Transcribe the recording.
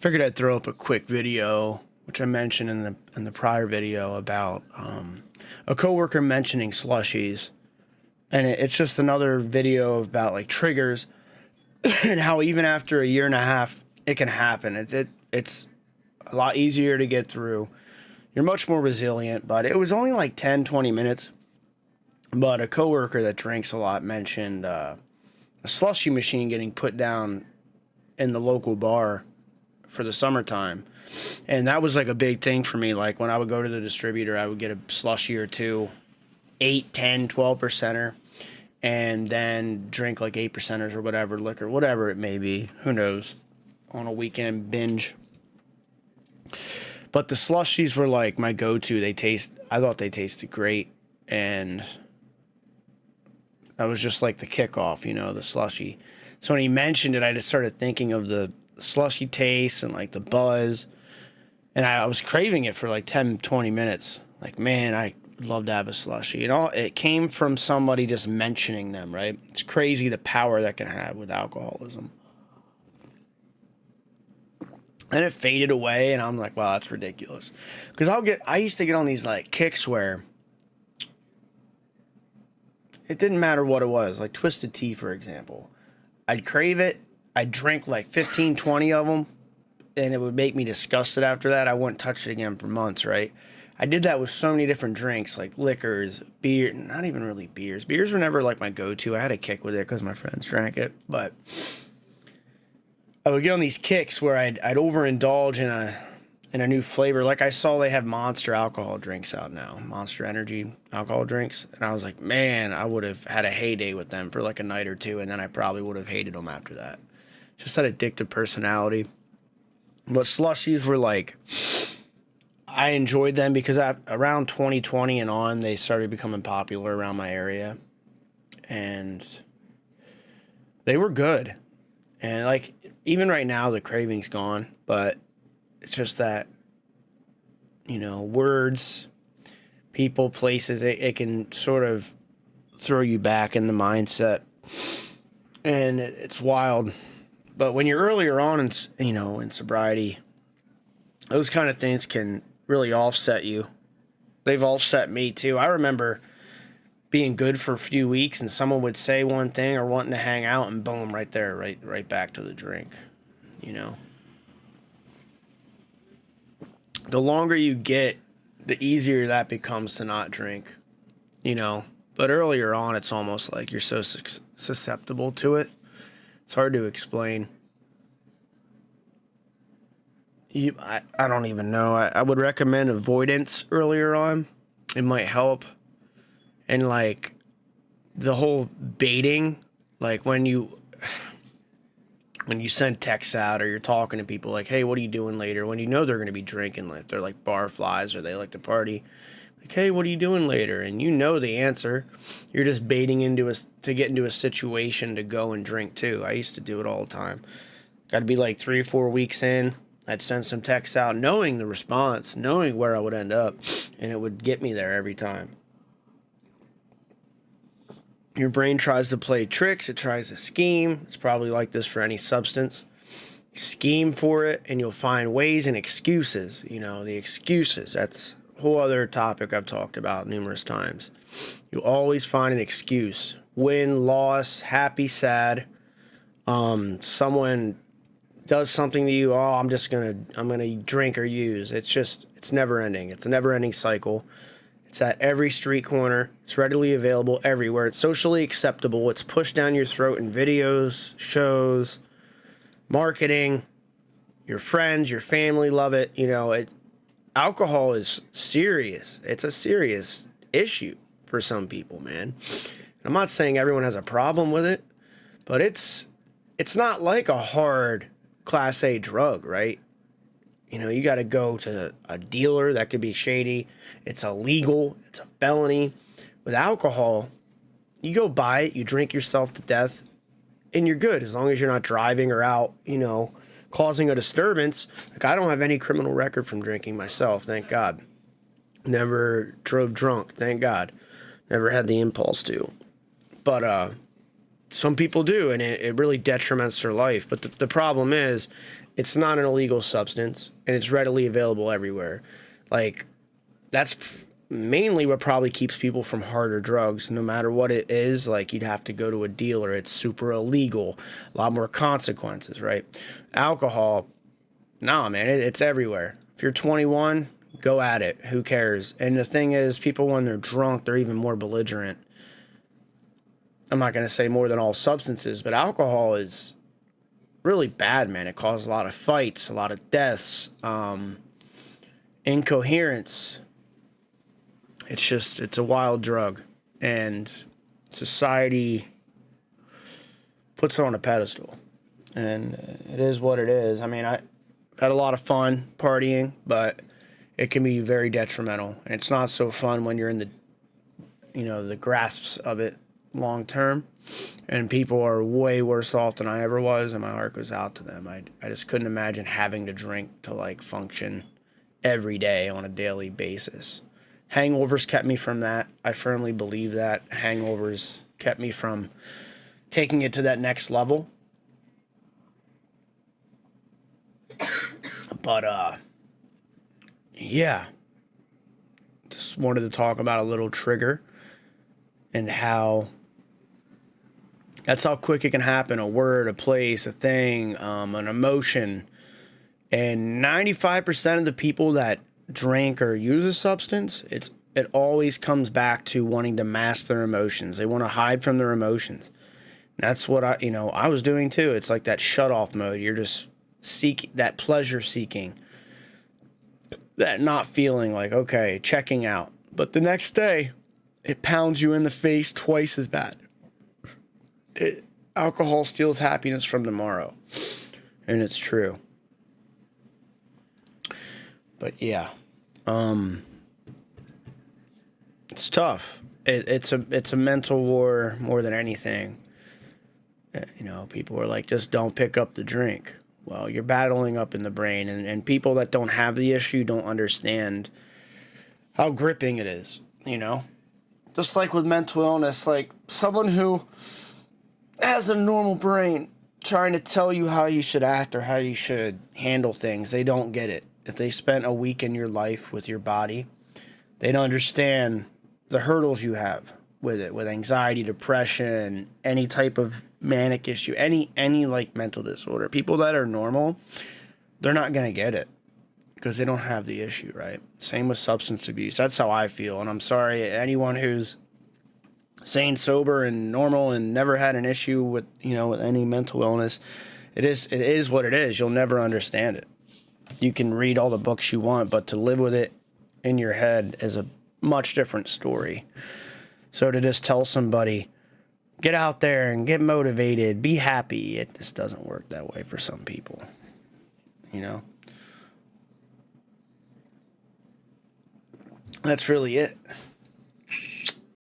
Figured I'd throw up a quick video, which I mentioned in the prior video about a coworker mentioning slushies, and it's just another video about like triggers and how even after a year and a half it can happen. It's a lot easier to get through. You're much more resilient, but it was only like 10-20 minutes. But a coworker that drinks a lot mentioned a slushie machine getting put down in the local bar for the summertime. And that was like a big thing for me. Like when I would go to the distributor, I would get a slushie or two, 8, 10, 12%er, and then drink like 8%ers or whatever, liquor, whatever it may be. Who knows? On a weekend binge. But the slushies were like my go-to. I thought they tasted great. And that was just like the kickoff, the slushie. So when he mentioned it, I just started thinking of the slushy taste and like the buzz. And I was craving it for like 10-20 minutes. Like, man, I'd love to have a slushie. It came from somebody just mentioning them, right? It's crazy the power that can have with alcoholism. Then it faded away, and I'm like, wow, that's ridiculous. Because I used to get on these like kicks where it didn't matter what it was, like Twisted Tea, for example. I'd crave it. I'd drink like 15, 20 of them, and it would make me disgusted after that. I wouldn't touch it again for months, right? I did that with so many different drinks, like liquors, beer, not even really beers. Beers were never like my go-to. I had a kick with it because my friends drank it, but I would get on these kicks where I'd overindulge in a new flavor. Like I saw they have Monster alcohol drinks out now, Monster Energy alcohol drinks, and I was like, man, I would have had a heyday with them for like a night or two, and then I probably would have hated them after that. Just that addictive personality. But slushies were like, I enjoyed them because around 2020 and on, they started becoming popular around my area, and they were good. And like even right now, the craving's gone, but it's just that, words, people, places, it can sort of throw you back in the mindset, and it's wild. But when you're earlier on in sobriety, those kind of things can really offset you. They've offset me too. I remember being good for a few weeks and someone would say one thing or wanting to hang out and boom, right there, right back to the drink, The longer you get, the easier that becomes to not drink, But earlier on, it's almost like you're so susceptible to it. It's hard to explain. I don't even know. I would recommend avoidance earlier on. It might help. And like the whole baiting, like when you send texts out or you're talking to people like, hey, what are you doing later? When you know they're going to be drinking, like they're like bar flies or they like to party. Like, hey, what are you doing later? And you know the answer. You're just baiting to get into a situation to go and drink too. I used to do it all the time. Got to be like 3 or 4 weeks in. I'd send some texts out knowing the response, knowing where I would end up, and it would get me there every time. Your brain tries to play tricks. It tries to scheme. It's probably like this for any substance. Scheme for it, and you'll find ways and excuses. The excuses. That's a whole other topic I've talked about numerous times. You'll always find an excuse. Win, loss, happy, sad. Someone does something to you. Oh, I'm gonna drink or use. It's never ending. It's a never ending cycle. It's at every street corner. It's readily available everywhere. It's socially acceptable. It's pushed down your throat in videos, shows, marketing. Your friends, your family love it. Alcohol is serious. It's a serious issue for some people, man. I'm not saying everyone has a problem with it, but it's not like a hard Class A drug, right? You got to go to a dealer. That could be shady. It's illegal. It's a felony. With alcohol, you go buy it, you drink yourself to death, and you're good as long as you're not driving or out, causing a disturbance. Like, I don't have any criminal record from drinking myself, thank God. Never drove drunk, thank God. Never had the impulse to. But some people do, and it really detriments their life. But the problem is, it's not an illegal substance, and it's readily available everywhere. Like, that's mainly what probably keeps people from harder drugs. No matter what it is, like, you'd have to go to a dealer. It's super illegal, a lot more consequences, right? Alcohol, nah, man, it's everywhere. If you're 21, go at it. Who cares? And the thing is, people, when they're drunk, they're even more belligerent. I'm not going to say more than all substances, but alcohol is really bad, man. It causes a lot of fights, a lot of deaths, incoherence. It's a wild drug. And society puts it on a pedestal. And it is what it is. I mean, I had a lot of fun partying, but it can be very detrimental. And it's not so fun when you're in the grasps of it long term. And people are way worse off than I ever was, and my heart goes out to them. I just couldn't imagine having to drink to, like, function every day on a daily basis. Hangovers kept me from that. I firmly believe that. Hangovers kept me from taking it to that next level. But, yeah. Just wanted to talk about a little trigger and how that's how quick it can happen. A word, a place, a thing, an emotion. And 95% of the people that drink or use a substance, it always comes back to wanting to mask their emotions. They want to hide from their emotions. That's what I was doing too. It's like that shut off mode. You're just that pleasure seeking, that not feeling like, okay, checking out. But the next day, it pounds you in the face twice as bad. Alcohol steals happiness from tomorrow. And it's true. But yeah. It's tough. It's a mental war more than anything. People are like, just don't pick up the drink. Well, you're battling up in the brain, and people that don't have the issue don't understand how gripping it is, Just like with mental illness, like someone who has a normal brain trying to tell you how you should act or how you should handle things, they don't get it. If they spent a week in your life with your body, they don't understand the hurdles you have with it, with anxiety, depression, any type of manic issue, any like mental disorder. People that are normal, they're not going to get it because they don't have the issue, right? Same with substance abuse. That's how I feel. And I'm sorry, anyone who's sane, sober, and normal and never had an issue with, with any mental illness, it is what it is. You'll never understand it. You can read all the books you want, but to live with it in your head is a much different story. So to just tell somebody, get out there and get motivated, be happy, it just doesn't work that way for some people. That's really it.